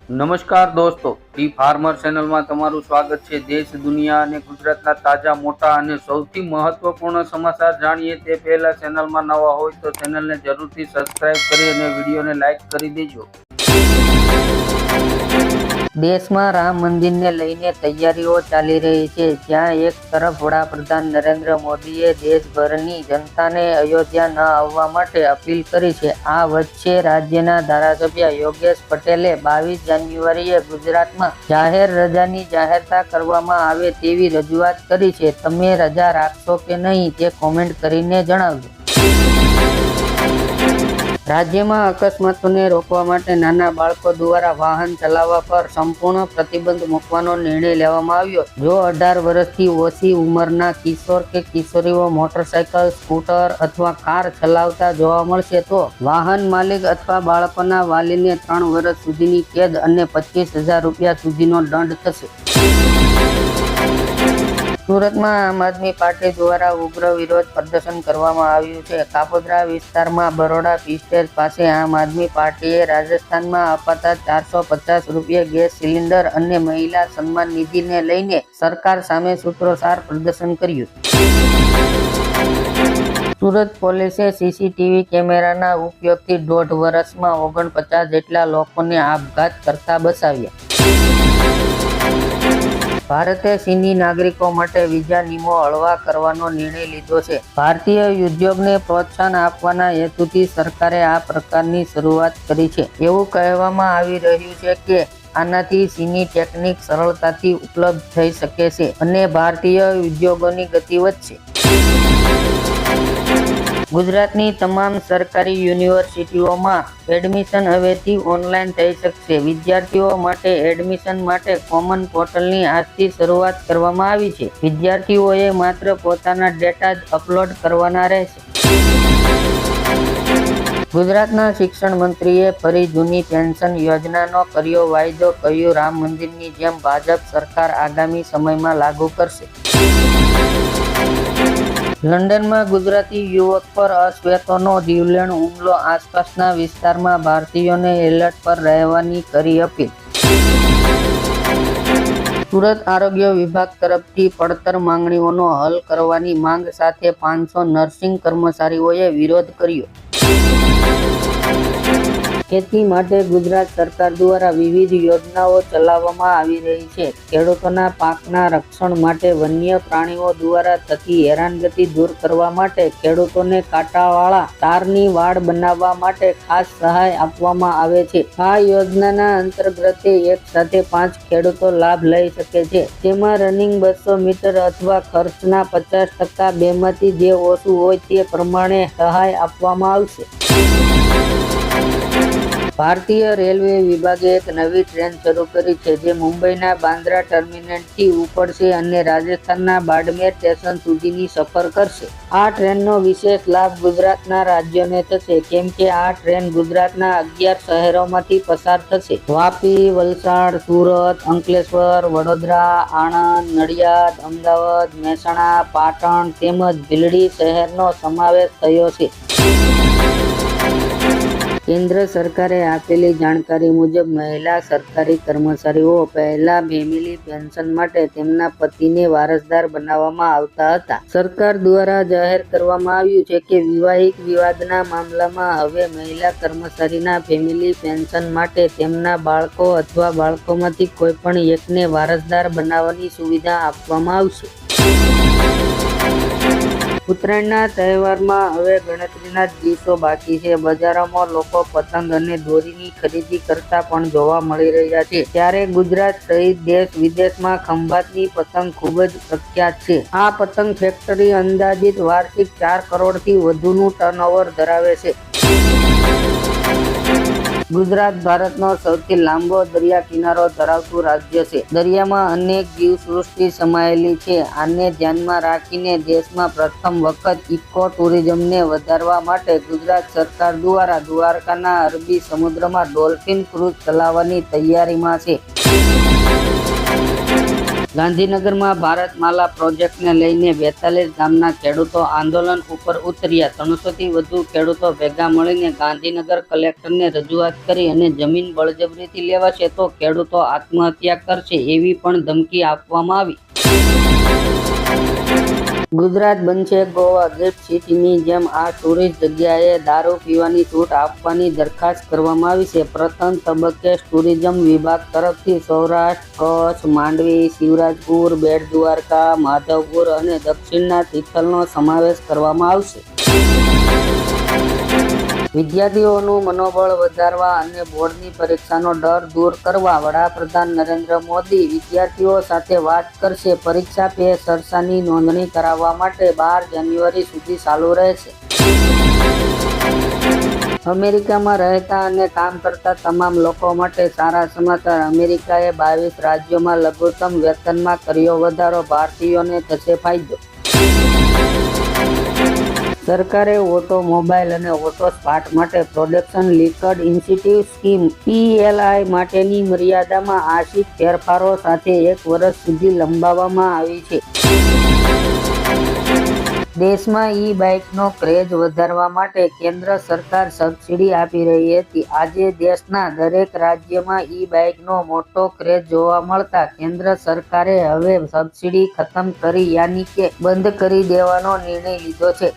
નમસ્કાર દોસ્તો, T farmer ચેનલમાં તમારું સ્વાગત છે। દેશ, દુનિયા અને ગુજરાતના તાજા, મોટા અને સૌથી મહત્વપૂર્ણ સમાચાર જાણીએ તે પહેલા ચેનલમાં નવા હોય તો ચેનલને જરૂરથી સબસ્ક્રાઇબ કરી અને વિડીયોને લાઇક કરી દેજો। દેશમાં રામ મંદિરને લઈને તૈયારીઓ ચાલી રહી છે, જ્યાં એક તરફ વડાપ્રધાન નરેન્દ્ર મોદીએ દેશભરની જનતાને અયોધ્યા ન આવવા માટે અપીલ કરી છે। આ વચ્ચે રાજ્યના ધારાસભ્ય યોગેશ પટેલે 22 જાન્યુઆરીએ ગુજરાતમાં જાહેર રજાની જાહેરતા કરવામાં આવે તેવી રજૂઆત કરી છે। તમે રજા રાખશો કે નહીં તે કોમેન્ટ કરીને જણાવજો। રાજ્યમાં અકસ્માતોને રોકવા માટે નાના બાળકો દ્વારા વાહન ચલાવવા પર સંપૂર્ણ પ્રતિબંધ મૂકવાનો નિર્ણય લેવામાં આવ્યો। જો 18 વર્ષથી ઓછી ઉંમરના કિશોર કે કિશોરીઓ મોટરસાયકલ, સ્કૂટર અથવા કાર ચલાવતા જોવા મળશે તો વાહન માલિક અથવા બાળકોના વાલીને 3 વર્ષ સુધીની કેદ અને 25,000 રૂપિયા સુધીનો દંડ થશે। સુરતમાં આમ આદમી પાર્ટી દ્વારા ઉગ્ર વિરોધ પ્રદર્શન કરવામાં આવ્યું છે। કાપોદ્રા વિસ્તારમાં બરોડા પી સ્ટેજ પાસે આમ આદમી પાર્ટીએ રાજસ્થાનમાં અપાતા 450 રૂપિયા ગેસ સિલિન્ડર અને મહિલા સન્માન નિધિને લઈને સરકાર સામે સૂત્રોચ્ચાર પ્રદર્શન કર્યું। સુરત પોલીસે સીસીટીવી કેમેરાના ઉપયોગથી 1.5 વર્ષમાં 49 જેટલા લોકોને આપઘાત કરતા બચાવ્યા। ભારતે ચીની નાગરિકો માટે વિઝા નિયમો હળવા કરવાનો નિર્ણય લીધો છે। ભારતીય ઉદ્યોગને પ્રોત્સાહન આપવાના હેતુથી સરકારે આ પ્રકારની શરૂઆત કરી છે। એવું કહેવામાં આવી રહ્યું છે કે આનાથી ચીની ટેકનિક સરળતાથી ઉપલબ્ધ થઈ શકે છે અને ભારતીય ઉદ્યોગોની ગતિ વધશે। ગુજરાતની તમામ સરકારી યુનિવર્સિટીઓમાં એડમિશન હવેથી ઓનલાઈન થઈ શકશે। વિદ્યાર્થીઓ માટે એડમિશન માટે કોમન પોર્ટલની આજથી શરૂઆત કરવામાં આવી છે। વિદ્યાર્થીઓએ માત્ર પોતાના ડેટા જ અપલોડ કરવાના રહેશે। ગુજરાતના શિક્ષણ મંત્રીએ ફરી જૂની પેન્શન યોજનાનો કર્યો વાયદો, કહ્યું રામ મંદિરની જેમ ભાજપ સરકાર આગામી સમયમાં લાગુ કરશે। લંડનમાં ગુજરાતી યુવક પર અશ્વેતોનો જીવલેણ હુમલો, આસપાસના વિસ્તારમાં ભારતીયોને એલર્ટ પર રહેવાની કરી અપીલ। સુરત આરોગ્ય વિભાગ તરફથી પડતર માંગણીઓનો હલ કરવાની માંગ સાથે 500 નર્સિંગ કર્મચારીઓએ વિરોધ કર્યો। ખેતી માટે ગુજરાત સરકાર દ્વારા વિવિધ યોજનાઓ ચલાવવામાં આવી રહી છે। ખેડૂતોના પાકના રક્ષણ માટે વન્ય પ્રાણીઓ દ્વારા થતી હેરાનગતિ દૂર કરવા માટે ખેડૂતોને કાંટાવાળા તારની વાડ બનાવવા માટે ખાસ સહાય આપવામાં આવે છે। આ યોજનાના અંતર્ગત એક સાથે 5 ખેડૂતો લાભ લઈ શકે છે। તેમાં રનિંગ 200 મીટર અથવા ખર્ચના 50% બેમાંથી જે ઓછું હોય તે પ્રમાણે સહાય આપવામાં આવશે। ભારતીય રેલવે વિભાગે એક નવી ટ્રેન શરૂ કરી છે, જે મુંબઈના બાંદ્રા ટર્મિનસથી ઉપડશે અને રાજસ્થાનના બાડમેર સ્ટેશન સુધીની સફર કરશે। આ ટ્રેનનો વિશેષ લાભ ગુજરાતના રાજ્યોને થશે, કેમ કે આ ટ્રેન ગુજરાતના 11 શહેરોમાંથી પસાર થશે। વાપી, વલસાડ, સુરત, અંકલેશ્વર, વડોદરા, આણંદ, નડિયાદ, અમદાવાદ, મહેસાણા, પાટણ તેમજ ભીલડી શહેરનો સમાવેશ થયો છે। કેન્દ્ર સરકારે આપેલી જાણકારી મુજબ મહિલા સરકારી કર્મચારીઓ પહેલા ફેમિલી પેન્શન માટે તેમના પતિને વારસદાર બનાવવામાં આવતા હતા। સરકાર દ્વારા જાહેર કરવામાં આવ્યું છે કે વૈવાહિક વિવાદના મામલામાં હવે મહિલા કર્મચારીના ફેમિલી પેન્શન માટે તેમના બાળકો અથવા બાળકોમાંથી કોઈ પણ એકને વારસદાર બનાવવાની સુવિધા આપવામાં આવશે। ઉત્તરાયણના તહેવારમાં હવે ગણતરીના જ દિવસો બાકી છે। બજારોમાં લોકો પતંગ અને દોરીની ખરીદી કરતા પણ જોવા મળી રહ્યા છે। ત્યારે ગુજરાત સહિત દેશ વિદેશમાં ખંભાતની પતંગ ખૂબ જ પ્રખ્યાત છે। આ પતંગ ફેક્ટરી અંદાજિત વાર્ષિક 4 કરોડથી વધુનું ટર્નઓવર ધરાવે છે। ગુજરાત ભારતનો સૌથી લાંબો દરિયા કિનારો ધરાવતું રાજ્ય છે। દરિયામાં અનેક જીવસૃષ્ટિ સમાયેલી છે। આને ધ્યાનમાં રાખીને દેશમાં પ્રથમ વખત ઇકો ટુરિઝમને વધારવા માટે ગુજરાત સરકાર દ્વારા દ્વારકાના અરબી સમુદ્રમાં ડોલ્ફિન ક્રૂઝ ચલાવવાની તૈયારીમાં છે। ગાંધીનગરમાં ભારતમાલા પ્રોજેક્ટને લઈને 42 ગામના ખેડૂતો આંદોલન ઉપર ઉતર્યા. 300 થી વધુ ખેડૂતો ભેગા મળીને ગાંધીનગર કલેક્ટરને રજૂઆત કરી અને જમીન બળજબરીથી લેવાશે તો ખેડૂતો આત્મહત્યા કરશે એવી પણ ધમકી આપવામાં આવી. ગુજરાત બનશે ગોવા ગિફ્ટ સિટીની જેમ આ ટુરિસ્ટ જગ્યાએ દારૂ પીવાની છૂટ આપવાની દરખાસ્ત કરવામાં આવી છે. પ્રથમ તબક્કે ટુરિઝમ વિભાગ તરફથી સૌરાષ્ટ્ર, કચ્છ, માંડવી, શિવરાજપુર, બેટ દ્વારકા, માધવપુર અને દક્ષિણના તિથલનો સમાવેશ કરવામાં આવશે. વિદ્યાર્થીઓનું મનોબળ વધારવા અને બોર્ડની પરીક્ષાનો ડર દૂર કરવા વડાપ્રધાન નરેન્દ્ર મોદી વિદ્યાર્થીઓ સાથે વાત કરશે. પરીક્ષા પે ચર્ચાની નોંધણી કરાવવા માટે 12 જાન્યુઆરી સુધી ચાલુ રહેશે. અમેરિકામાં રહેતા અને કામ કરતા તમામ લોકો માટે સારા સમાચાર. અમેરિકાએ 22 રાજ્યોમાં લઘુત્તમ વેતનમાં કર્યો વધારો. ભારતીયોને થશે ફાયદો. સરકારે ઓટોમોબાઈલ અને ઓટો પાર્ટ માટે production linked incentive scheme PLI માટેની મર્યાદામાં આંશિક ફેરફારો સાથે 1 વર્ષ સુધી લંબાવવામાં આવી છે. દેશમાં ઈ-બાઇકનો ક્રેઝ વધારવા માટે કેન્દ્ર સરકાર સબસિડી આપી રહી હતી. આજે દેશના દરેક રાજ્યમાં ઈ-બાઇકનો મોટો ક્રેઝ જોવા મળતા કેન્દ્ર સરકારે હવે સબસિડી ખતમ કરી યાની કે બંધ કરી દેવાનો નિર્ણય લીધો છે.